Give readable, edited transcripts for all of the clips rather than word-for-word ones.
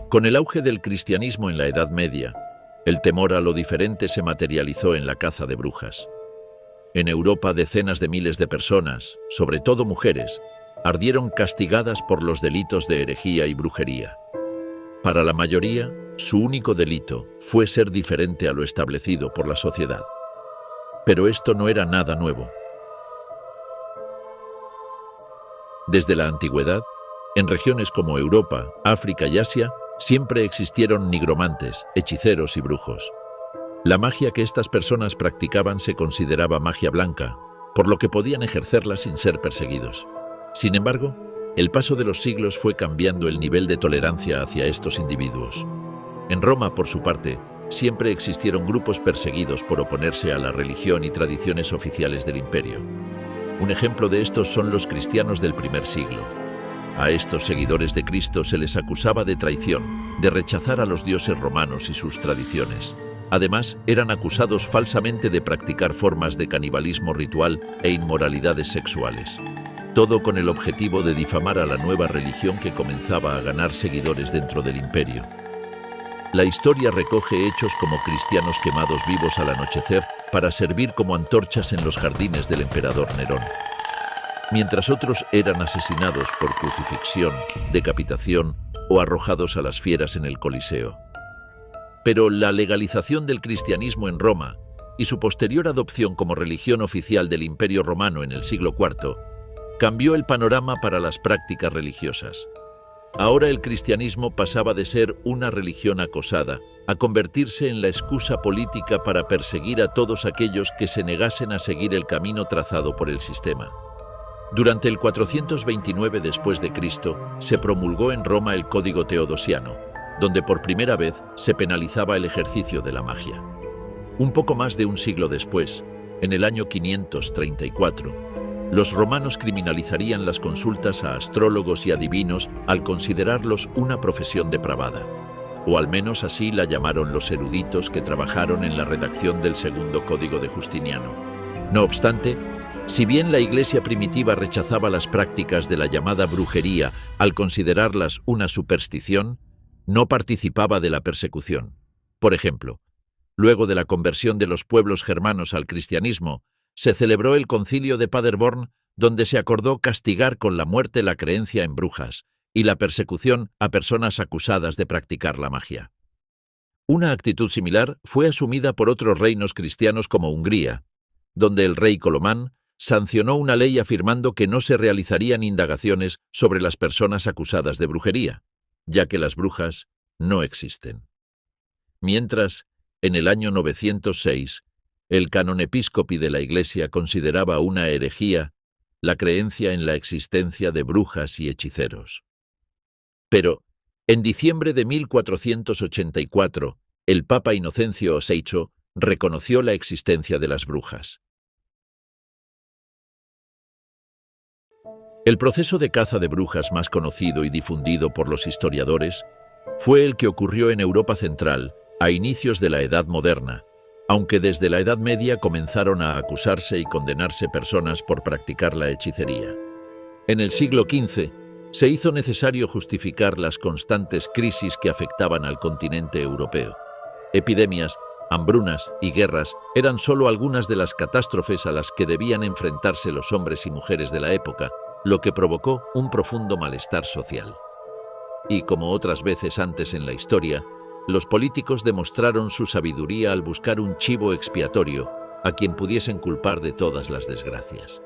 Con el auge del cristianismo en la Edad Media, el temor a lo diferente se materializó en la caza de brujas. En Europa, decenas de miles de personas, sobre todo mujeres, ardieron castigadas por los delitos de herejía y brujería. Para la mayoría, su único delito fue ser diferente a lo establecido por la sociedad. Pero esto no era nada nuevo. Desde la antigüedad, en regiones como Europa, África y Asia, siempre existieron nigromantes, hechiceros y brujos. La magia que estas personas practicaban se consideraba magia blanca, por lo que podían ejercerla sin ser perseguidos. Sin embargo, el paso de los siglos fue cambiando el nivel de tolerancia hacia estos individuos. En Roma, por su parte, siempre existieron grupos perseguidos por oponerse a la religión y tradiciones oficiales del imperio. Un ejemplo de estos son los cristianos del primer siglo. A estos seguidores de Cristo se les acusaba de traición, de rechazar a los dioses romanos y sus tradiciones. Además, eran acusados falsamente de practicar formas de canibalismo ritual e inmoralidades sexuales. Todo con el objetivo de difamar a la nueva religión que comenzaba a ganar seguidores dentro del imperio. La historia recoge hechos como cristianos quemados vivos al anochecer para servir como antorchas en los jardines del emperador Nerón, mientras otros eran asesinados por crucifixión, decapitación o arrojados a las fieras en el Coliseo. Pero la legalización del cristianismo en Roma y su posterior adopción como religión oficial del Imperio Romano en el siglo IV cambió el panorama para las prácticas religiosas. Ahora el cristianismo pasaba de ser una religión acosada a convertirse en la excusa política para perseguir a todos aquellos que se negasen a seguir el camino trazado por el sistema. Durante el 429 después de Cristo se promulgó en Roma el Código Teodosiano, donde por primera vez se penalizaba el ejercicio de la magia. Un poco más de un siglo después, en el año 534, los romanos criminalizarían las consultas a astrólogos y adivinos al considerarlos una profesión depravada, o al menos así la llamaron los eruditos que trabajaron en la redacción del Segundo Código de Justiniano. No obstante, si bien la Iglesia primitiva rechazaba las prácticas de la llamada brujería al considerarlas una superstición, no participaba de la persecución. Por ejemplo, luego de la conversión de los pueblos germanos al cristianismo, se celebró el Concilio de Paderborn, donde se acordó castigar con la muerte la creencia en brujas y la persecución a personas acusadas de practicar la magia. Una actitud similar fue asumida por otros reinos cristianos como Hungría, donde el rey Colomán sancionó una ley afirmando que no se realizarían indagaciones sobre las personas acusadas de brujería, ya que las brujas no existen. Mientras, en el año 906, el canon episcopi de la Iglesia consideraba una herejía la creencia en la existencia de brujas y hechiceros. Pero, en diciembre de 1484, el Papa Inocencio VI reconoció la existencia de las brujas. El proceso de caza de brujas más conocido y difundido por los historiadores fue el que ocurrió en Europa Central a inicios de la Edad Moderna, aunque desde la Edad Media comenzaron a acusarse y condenarse personas por practicar la hechicería. En el siglo XV se hizo necesario justificar las constantes crisis que afectaban al continente europeo. Epidemias, hambrunas y guerras eran solo algunas de las catástrofes a las que debían enfrentarse los hombres y mujeres de la época, lo que provocó un profundo malestar social. Y como otras veces antes en la historia, los políticos demostraron su sabiduría al buscar un chivo expiatorio a quien pudiesen culpar de todas las desgracias.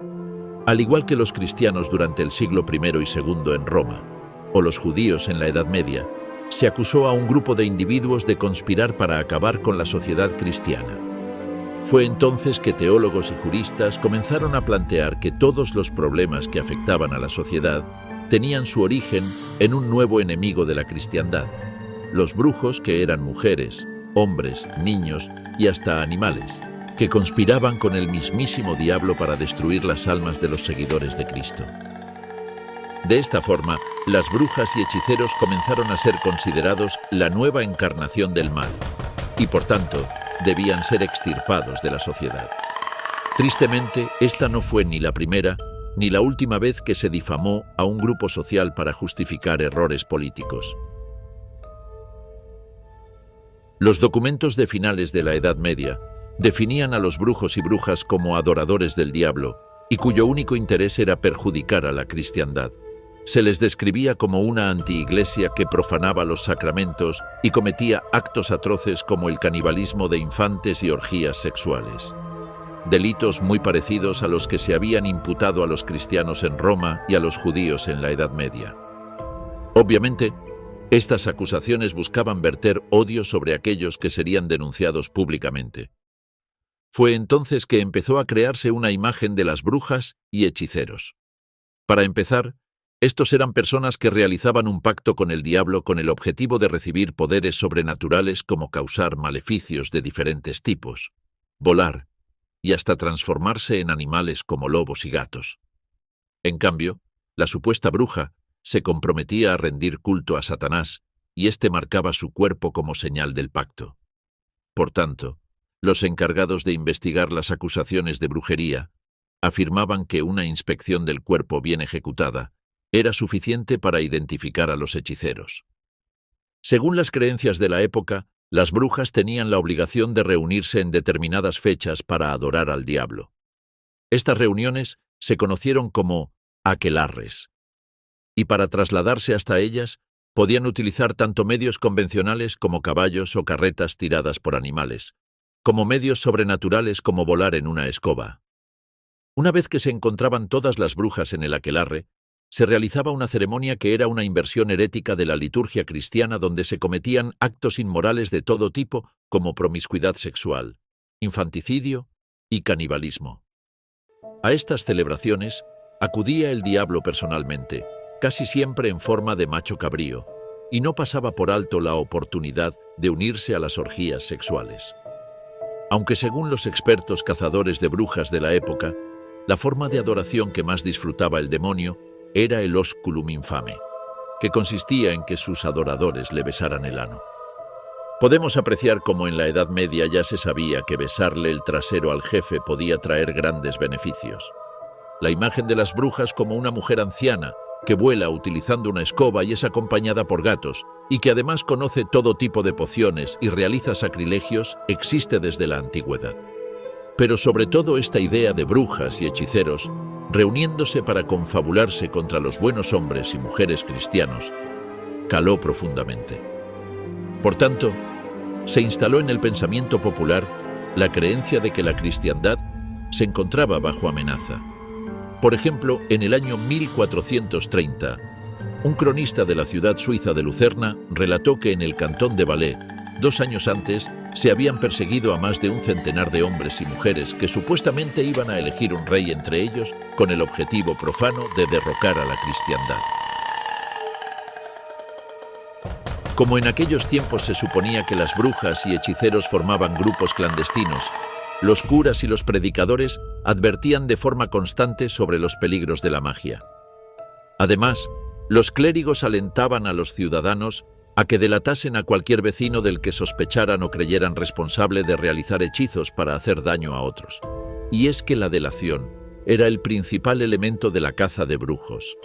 Al igual que los cristianos durante el siglo I y II en Roma, o los judíos en la Edad Media, se acusó a un grupo de individuos de conspirar para acabar con la sociedad cristiana. Fue entonces que teólogos y juristas comenzaron a plantear que todos los problemas que afectaban a la sociedad tenían su origen en un nuevo enemigo de la cristiandad: los brujos, que eran mujeres, hombres, niños y hasta animales, que conspiraban con el mismísimo diablo para destruir las almas de los seguidores de Cristo. De esta forma, las brujas y hechiceros comenzaron a ser considerados la nueva encarnación del mal, y por tanto, debían ser extirpados de la sociedad. Tristemente, esta no fue ni la primera ni la última vez que se difamó a un grupo social para justificar errores políticos. Los documentos de finales de la Edad Media definían a los brujos y brujas como adoradores del diablo y cuyo único interés era perjudicar a la cristiandad. Se les describía como una antiiglesia que profanaba los sacramentos y cometía actos atroces como el canibalismo de infantes y orgías sexuales. Delitos muy parecidos a los que se habían imputado a los cristianos en Roma y a los judíos en la Edad Media. Obviamente, estas acusaciones buscaban verter odio sobre aquellos que serían denunciados públicamente. Fue entonces que empezó a crearse una imagen de las brujas y hechiceros. Para empezar, estos eran personas que realizaban un pacto con el diablo con el objetivo de recibir poderes sobrenaturales como causar maleficios de diferentes tipos, volar y hasta transformarse en animales como lobos y gatos. En cambio, la supuesta bruja se comprometía a rendir culto a Satanás y éste marcaba su cuerpo como señal del pacto. Por tanto, los encargados de investigar las acusaciones de brujería afirmaban que una inspección del cuerpo bien ejecutada era suficiente para identificar a los hechiceros. Según las creencias de la época, las brujas tenían la obligación de reunirse en determinadas fechas para adorar al diablo. Estas reuniones se conocieron como aquelarres, y para trasladarse hasta ellas podían utilizar tanto medios convencionales como caballos o carretas tiradas por animales, como medios sobrenaturales como volar en una escoba. Una vez que se encontraban todas las brujas en el aquelarre, se realizaba una ceremonia que era una inversión herética de la liturgia cristiana donde se cometían actos inmorales de todo tipo como promiscuidad sexual, infanticidio y canibalismo. A estas celebraciones acudía el diablo personalmente, casi siempre en forma de macho cabrío, y no pasaba por alto la oportunidad de unirse a las orgías sexuales. Aunque según los expertos cazadores de brujas de la época, la forma de adoración que más disfrutaba el demonio era el osculum infame, que consistía en que sus adoradores le besaran el ano. Podemos apreciar cómo en la Edad Media ya se sabía que besarle el trasero al jefe podía traer grandes beneficios. La imagen de las brujas como una mujer anciana que vuela utilizando una escoba y es acompañada por gatos, y que además conoce todo tipo de pociones y realiza sacrilegios, existe desde la antigüedad. Pero sobre todo esta idea de brujas y hechiceros reuniéndose para confabularse contra los buenos hombres y mujeres cristianos, caló profundamente. Por tanto, se instaló en el pensamiento popular la creencia de que la cristiandad se encontraba bajo amenaza. Por ejemplo, en el año 1430, un cronista de la ciudad suiza de Lucerna relató que en el cantón de Valais, 2 años antes, se habían perseguido a más de un centenar de hombres y mujeres que supuestamente iban a elegir un rey entre ellos con el objetivo profano de derrocar a la cristiandad. Como en aquellos tiempos se suponía que las brujas y hechiceros formaban grupos clandestinos, los curas y los predicadores advertían de forma constante sobre los peligros de la magia. Además, los clérigos alentaban a los ciudadanos a que delatasen a cualquier vecino del que sospecharan o creyeran responsable de realizar hechizos para hacer daño a otros. Y es que la delación era el principal elemento de la caza de brujos.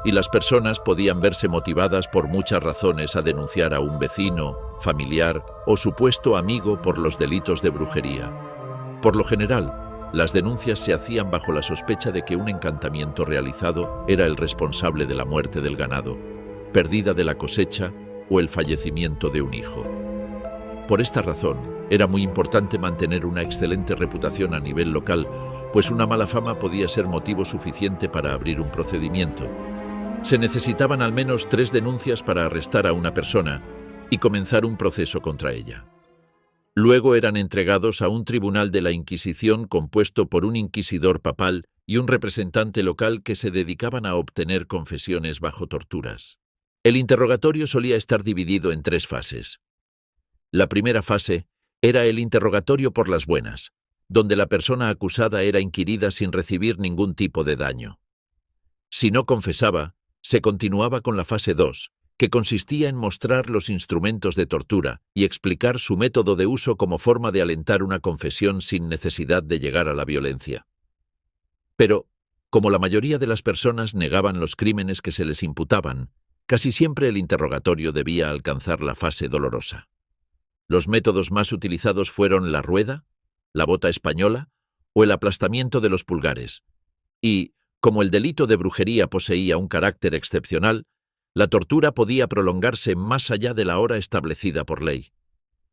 Y las personas podían verse motivadas por muchas razones a denunciar a un vecino, familiar o supuesto amigo por los delitos de brujería. Por lo general, las denuncias se hacían bajo la sospecha de que un encantamiento realizado era el responsable de la muerte del ganado, pérdida de la cosecha o el fallecimiento de un hijo. Por esta razón, era muy importante mantener una excelente reputación a nivel local, pues una mala fama podía ser motivo suficiente para abrir un procedimiento. Se necesitaban al menos 3 denuncias para arrestar a una persona y comenzar un proceso contra ella. Luego eran entregados a un tribunal de la Inquisición compuesto por un inquisidor papal y un representante local que se dedicaban a obtener confesiones bajo torturas. El interrogatorio solía estar dividido en 3 fases. La primera fase era el interrogatorio por las buenas, donde la persona acusada era inquirida sin recibir ningún tipo de daño. Si no confesaba, se continuaba con la fase 2, que consistía en mostrar los instrumentos de tortura y explicar su método de uso como forma de alentar una confesión sin necesidad de llegar a la violencia. Pero, como la mayoría de las personas negaban los crímenes que se les imputaban, casi siempre el interrogatorio debía alcanzar la fase dolorosa. Los métodos más utilizados fueron la rueda, la bota española o el aplastamiento de los pulgares. Y, como el delito de brujería poseía un carácter excepcional, la tortura podía prolongarse más allá de la hora establecida por ley.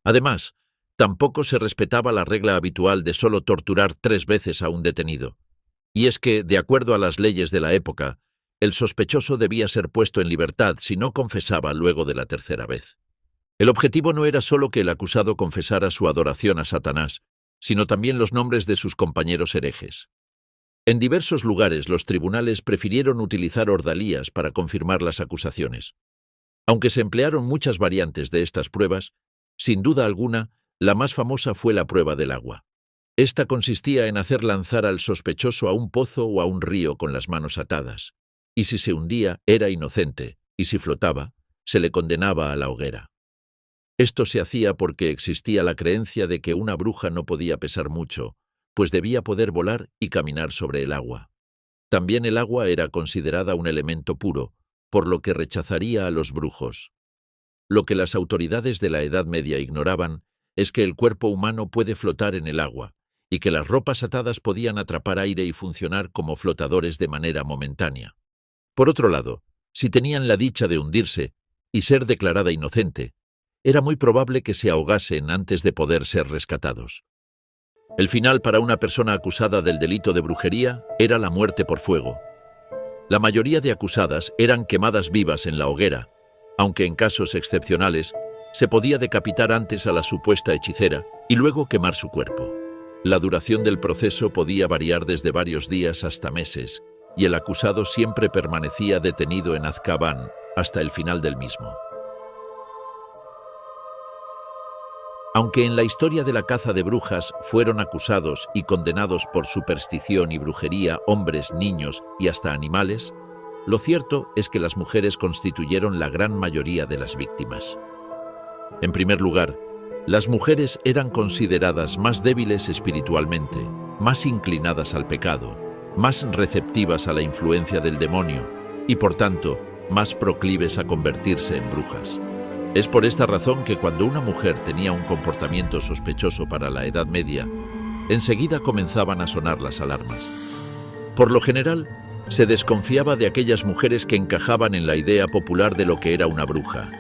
Además, tampoco se respetaba la regla habitual de solo torturar 3 veces a un detenido. Y es que, de acuerdo a las leyes de la época, el sospechoso debía ser puesto en libertad si no confesaba luego de la 3ª vez. El objetivo no era solo que el acusado confesara su adoración a Satanás, sino también los nombres de sus compañeros herejes. En diversos lugares los tribunales prefirieron utilizar ordalías para confirmar las acusaciones. Aunque se emplearon muchas variantes de estas pruebas, sin duda alguna, la más famosa fue la prueba del agua. Esta consistía en hacer lanzar al sospechoso a un pozo o a un río con las manos atadas, y si se hundía era inocente, y si flotaba, se le condenaba a la hoguera. Esto se hacía porque existía la creencia de que una bruja no podía pesar mucho, pues debía poder volar y caminar sobre el agua. También el agua era considerada un elemento puro, por lo que rechazaría a los brujos. Lo que las autoridades de la Edad Media ignoraban es que el cuerpo humano puede flotar en el agua, y que las ropas atadas podían atrapar aire y funcionar como flotadores de manera momentánea. Por otro lado, si tenían la dicha de hundirse y ser declarada inocente, era muy probable que se ahogasen antes de poder ser rescatados. El final para una persona acusada del delito de brujería era la muerte por fuego. La mayoría de acusadas eran quemadas vivas en la hoguera, aunque en casos excepcionales se podía decapitar antes a la supuesta hechicera y luego quemar su cuerpo. La duración del proceso podía variar desde varios días hasta meses, y el acusado siempre permanecía detenido en Azkaban hasta el final del mismo. Aunque en la historia de la caza de brujas fueron acusados y condenados por superstición y brujería hombres, niños y hasta animales, lo cierto es que las mujeres constituyeron la gran mayoría de las víctimas. En primer lugar, las mujeres eran consideradas más débiles espiritualmente, más inclinadas al pecado, más receptivas a la influencia del demonio y, por tanto, más proclives a convertirse en brujas. Es por esta razón que cuando una mujer tenía un comportamiento sospechoso para la Edad Media, enseguida comenzaban a sonar las alarmas. Por lo general, se desconfiaba de aquellas mujeres que encajaban en la idea popular de lo que era una bruja.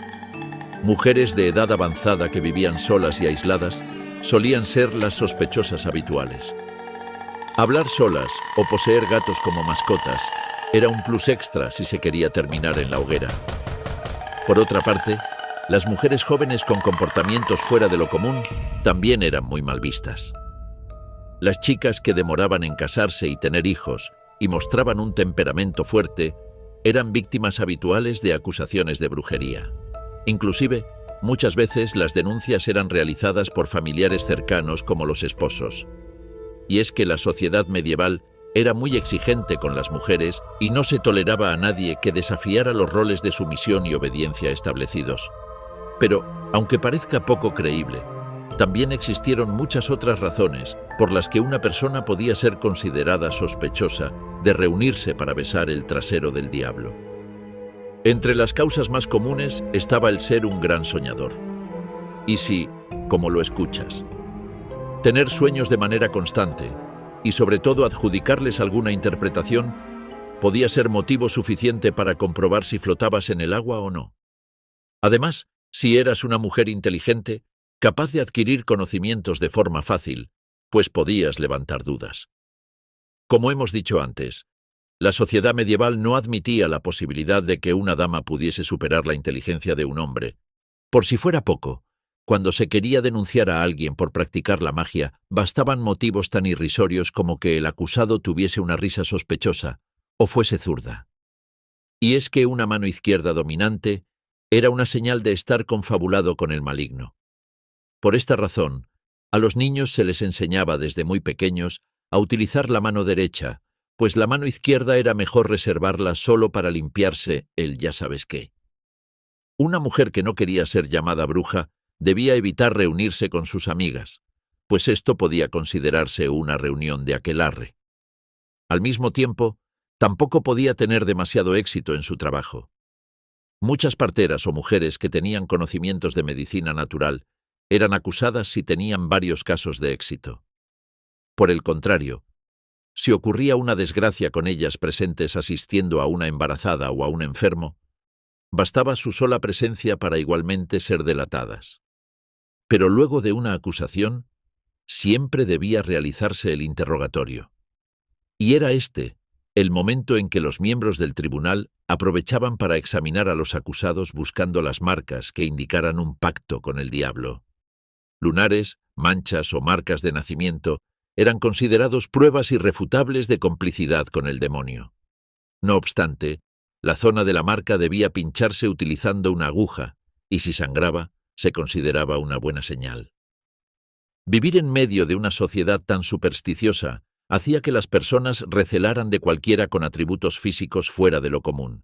Mujeres de edad avanzada que vivían solas y aisladas solían ser las sospechosas habituales. Hablar solas o poseer gatos como mascotas era un plus extra si se quería terminar en la hoguera. Por otra parte, las mujeres jóvenes con comportamientos fuera de lo común también eran muy mal vistas. Las chicas que demoraban en casarse y tener hijos y mostraban un temperamento fuerte eran víctimas habituales de acusaciones de brujería. Inclusive, muchas veces las denuncias eran realizadas por familiares cercanos como los esposos. Y es que la sociedad medieval era muy exigente con las mujeres y no se toleraba a nadie que desafiara los roles de sumisión y obediencia establecidos. Pero, aunque parezca poco creíble, también existieron muchas otras razones por las que una persona podía ser considerada sospechosa de reunirse para besar el trasero del diablo. Entre las causas más comunes estaba el ser un gran soñador. Y si, como lo escuchas, tener sueños de manera constante y sobre todo adjudicarles alguna interpretación podía ser motivo suficiente para comprobar si flotabas en el agua o no. Además, si eras una mujer inteligente, capaz de adquirir conocimientos de forma fácil, pues podías levantar dudas. Como hemos dicho antes, la sociedad medieval no admitía la posibilidad de que una dama pudiese superar la inteligencia de un hombre. Por si fuera poco, cuando se quería denunciar a alguien por practicar la magia, bastaban motivos tan irrisorios como que el acusado tuviese una risa sospechosa o fuese zurda. Y es que una mano izquierda dominante era una señal de estar confabulado con el maligno. Por esta razón, a los niños se les enseñaba desde muy pequeños a utilizar la mano derecha, pues la mano izquierda era mejor reservarla solo para limpiarse el ya sabes qué. Una mujer que no quería ser llamada bruja debía evitar reunirse con sus amigas, pues esto podía considerarse una reunión de aquelarre. Al mismo tiempo, tampoco podía tener demasiado éxito en su trabajo. Muchas parteras o mujeres que tenían conocimientos de medicina natural eran acusadas si tenían varios casos de éxito. Por el contrario, si ocurría una desgracia con ellas presentes asistiendo a una embarazada o a un enfermo, bastaba su sola presencia para igualmente ser delatadas. Pero luego de una acusación, siempre debía realizarse el interrogatorio. Y era este el momento en que los miembros del tribunal aprovechaban para examinar a los acusados buscando las marcas que indicaran un pacto con el diablo. Lunares, manchas o marcas de nacimiento eran considerados pruebas irrefutables de complicidad con el demonio. No obstante, la zona de la marca debía pincharse utilizando una aguja, y si sangraba, se consideraba una buena señal. Vivir en medio de una sociedad tan supersticiosa hacía que las personas recelaran de cualquiera con atributos físicos fuera de lo común.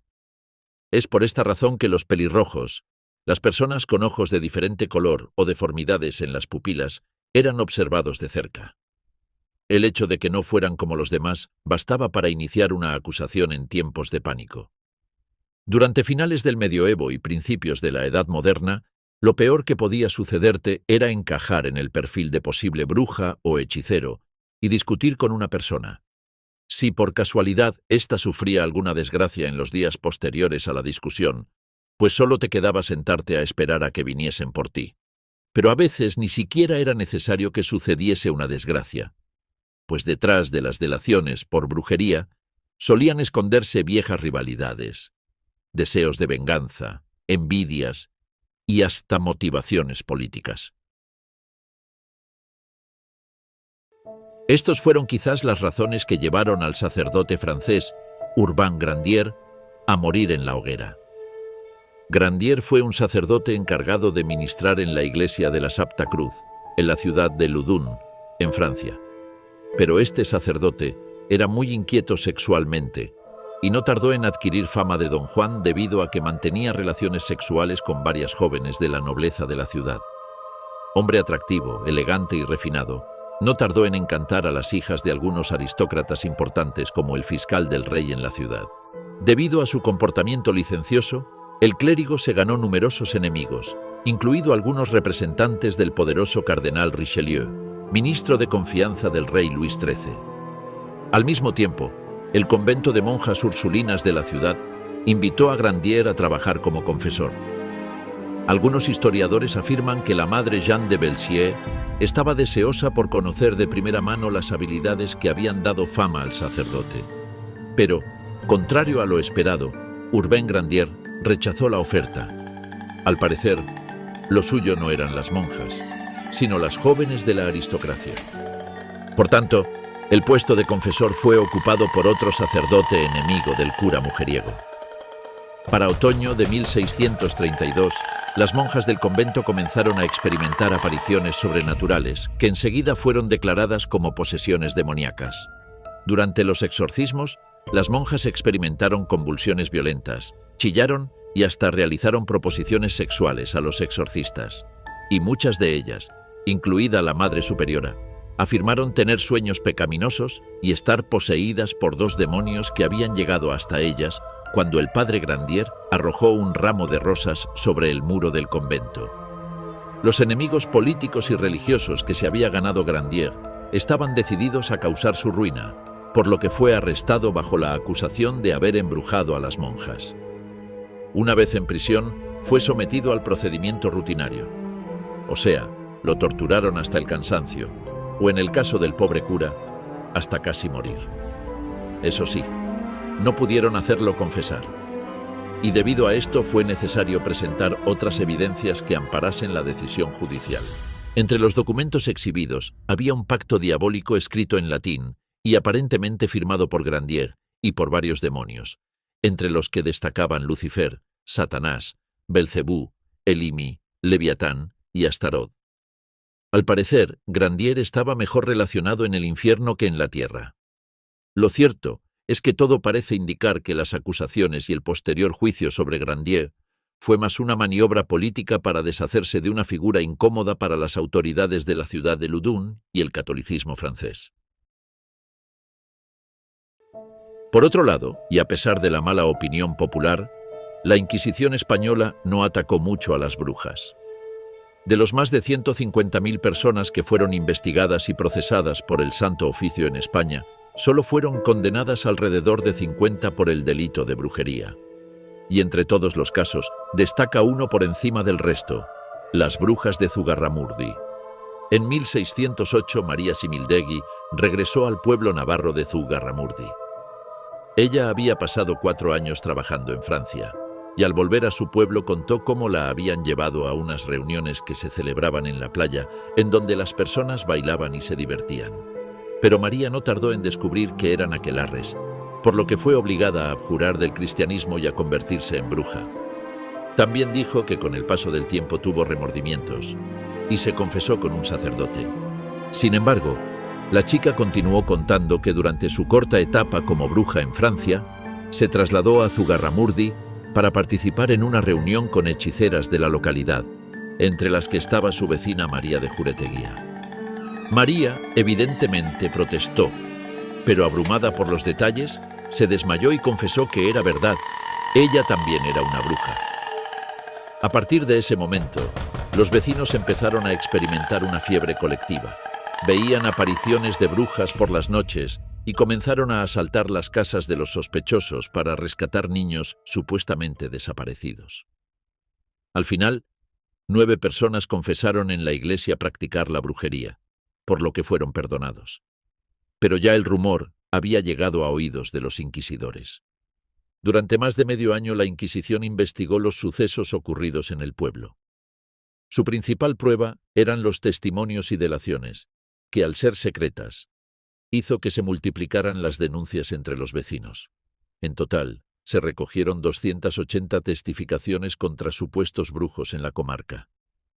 Es por esta razón que los pelirrojos, las personas con ojos de diferente color o deformidades en las pupilas, eran observados de cerca. El hecho de que no fueran como los demás bastaba para iniciar una acusación en tiempos de pánico. Durante finales del medioevo y principios de la Edad Moderna, lo peor que podía sucederte era encajar en el perfil de posible bruja o hechicero y discutir con una persona. Si por casualidad ésta sufría alguna desgracia en los días posteriores a la discusión, pues solo te quedaba sentarte a esperar a que viniesen por ti. Pero a veces ni siquiera era necesario que sucediese una desgracia, pues detrás de las delaciones por brujería solían esconderse viejas rivalidades, deseos de venganza, envidias y hasta motivaciones políticas. Estos fueron quizás las razones que llevaron al sacerdote francés Urbain Grandier a morir en la hoguera. Grandier fue un sacerdote encargado de ministrar en la iglesia de la Sapta Cruz, en la ciudad de Loudun, en Francia. Pero este sacerdote era muy inquieto sexualmente y no tardó en adquirir fama de Don Juan debido a que mantenía relaciones sexuales con varias jóvenes de la nobleza de la ciudad. Hombre atractivo, elegante y refinado, no tardó en encantar a las hijas de algunos aristócratas importantes como el fiscal del rey en la ciudad. Debido a su comportamiento licencioso, el clérigo se ganó numerosos enemigos, incluido algunos representantes del poderoso cardenal Richelieu, ministro de confianza del rey Luis XIII. Al mismo tiempo, el convento de monjas ursulinas de la ciudad invitó a Grandier a trabajar como confesor. Algunos historiadores afirman que la madre Jeanne de Belsier estaba deseosa por conocer de primera mano las habilidades que habían dado fama al sacerdote. Pero, contrario a lo esperado, Urbain Grandier rechazó la oferta. Al parecer, lo suyo no eran las monjas, sino las jóvenes de la aristocracia. Por tanto, el puesto de confesor fue ocupado por otro sacerdote enemigo del cura mujeriego. Para otoño de 1632, las monjas del convento comenzaron a experimentar apariciones sobrenaturales que enseguida fueron declaradas como posesiones demoníacas. Durante los exorcismos, las monjas experimentaron convulsiones violentas, chillaron y hasta realizaron proposiciones sexuales a los exorcistas, y muchas de ellas, incluida la Madre Superiora, afirmaron tener sueños pecaminosos y estar poseídas por dos demonios que habían llegado hasta ellas cuando el padre Grandier arrojó un ramo de rosas sobre el muro del convento. Los enemigos políticos y religiosos que se había ganado Grandier estaban decididos a causar su ruina, por lo que fue arrestado bajo la acusación de haber embrujado a las monjas. Una vez en prisión, fue sometido al procedimiento rutinario. O sea, lo torturaron hasta el cansancio, o en el caso del pobre cura, hasta casi morir. Eso sí, no pudieron hacerlo confesar, y debido a esto fue necesario presentar otras evidencias que amparasen la decisión judicial. Entre los documentos exhibidos había un pacto diabólico escrito en latín y aparentemente firmado por Grandier y por varios demonios, entre los que destacaban Lucifer, Satanás, Belcebú, Elimi, Leviatán y Astaroth. Al parecer, Grandier estaba mejor relacionado en el infierno que en la tierra. Lo cierto es que todo parece indicar que las acusaciones y el posterior juicio sobre Grandier fue más una maniobra política para deshacerse de una figura incómoda para las autoridades de la ciudad de Loudun y el catolicismo francés. Por otro lado, y a pesar de la mala opinión popular, la Inquisición española no atacó mucho a las brujas. De los más de 150.000 personas que fueron investigadas y procesadas por el Santo Oficio en España, solo fueron condenadas alrededor de 50 por el delito de brujería. Y entre todos los casos, destaca uno por encima del resto: las brujas de Zugarramurdi. En 1608, María Simildegui regresó al pueblo navarro de Zugarramurdi. Ella había pasado 4 años trabajando en Francia, y al volver a su pueblo contó cómo la habían llevado a unas reuniones que se celebraban en la playa, en donde las personas bailaban y se divertían. Pero María no tardó en descubrir que eran aquelarres, por lo que fue obligada a abjurar del cristianismo y a convertirse en bruja. También dijo que con el paso del tiempo tuvo remordimientos y se confesó con un sacerdote. Sin embargo, la chica continuó contando que durante su corta etapa como bruja en Francia, se trasladó a Zugarramurdi para participar en una reunión con hechiceras de la localidad, entre las que estaba su vecina María de Jureteguía. María, evidentemente, protestó, pero abrumada por los detalles, se desmayó y confesó que era verdad, ella también era una bruja. A partir de ese momento, los vecinos empezaron a experimentar una fiebre colectiva. Veían apariciones de brujas por las noches y comenzaron a asaltar las casas de los sospechosos para rescatar niños supuestamente desaparecidos. Al final, 9 personas confesaron en la iglesia practicar la brujería, por lo que fueron perdonados. Pero ya el rumor había llegado a oídos de los inquisidores. Durante más de medio año la Inquisición investigó los sucesos ocurridos en el pueblo. Su principal prueba eran los testimonios y delaciones, que al ser secretas, hizo que se multiplicaran las denuncias entre los vecinos. En total, se recogieron 280 testificaciones contra supuestos brujos en la comarca.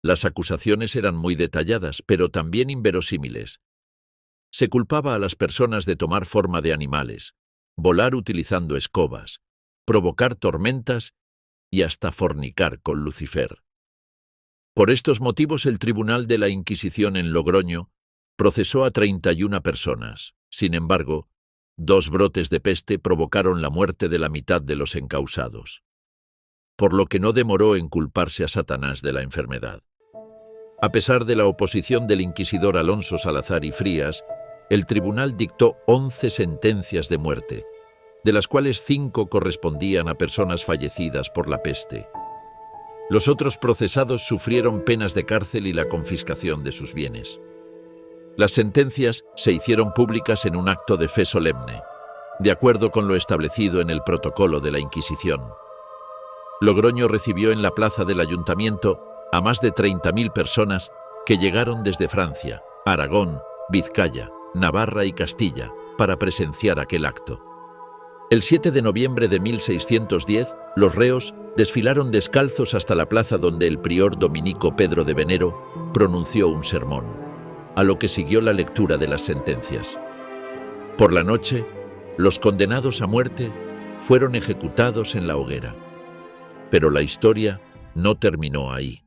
Las acusaciones eran muy detalladas, pero también inverosímiles. Se culpaba a las personas de tomar forma de animales, volar utilizando escobas, provocar tormentas y hasta fornicar con Lucifer. Por estos motivos, el Tribunal de la Inquisición en Logroño procesó a 31 personas. Sin embargo, 2 brotes de peste provocaron la muerte de la mitad de los encausados, por lo que no demoró en culparse a Satanás de la enfermedad. A pesar de la oposición del inquisidor Alonso Salazar y Frías, el tribunal dictó 11 sentencias de muerte, de las cuales 5 correspondían a personas fallecidas por la peste. Los otros procesados sufrieron penas de cárcel y la confiscación de sus bienes. Las sentencias se hicieron públicas en un acto de fe solemne, de acuerdo con lo establecido en el protocolo de la Inquisición. Logroño recibió en la plaza del ayuntamiento a más de 30.000 personas que llegaron desde Francia, Aragón, Vizcaya, Navarra y Castilla para presenciar aquel acto. El 7 de noviembre de 1610, los reos desfilaron descalzos hasta la plaza donde el prior dominico Pedro de Venero pronunció un sermón, a lo que siguió la lectura de las sentencias. Por la noche, los condenados a muerte fueron ejecutados en la hoguera. Pero la historia no terminó ahí.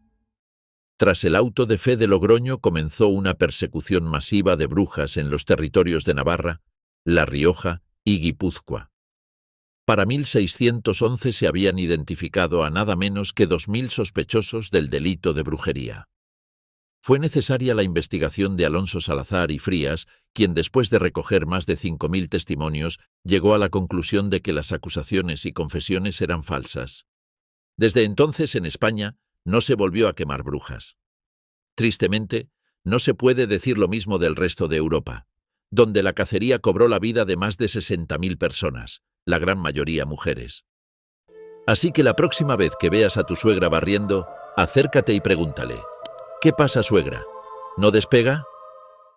Tras el auto de fe de Logroño comenzó una persecución masiva de brujas en los territorios de Navarra, La Rioja y Guipúzcoa. Para 1611 se habían identificado a nada menos que 2.000 sospechosos del delito de brujería. Fue necesaria la investigación de Alonso Salazar y Frías, quien después de recoger más de 5.000 testimonios, llegó a la conclusión de que las acusaciones y confesiones eran falsas. Desde entonces en España no se volvió a quemar brujas. Tristemente, no se puede decir lo mismo del resto de Europa, donde la cacería cobró la vida de más de 60.000 personas, la gran mayoría mujeres. Así que la próxima vez que veas a tu suegra barriendo, acércate y pregúntale: ¿qué pasa, suegra? ¿No despega?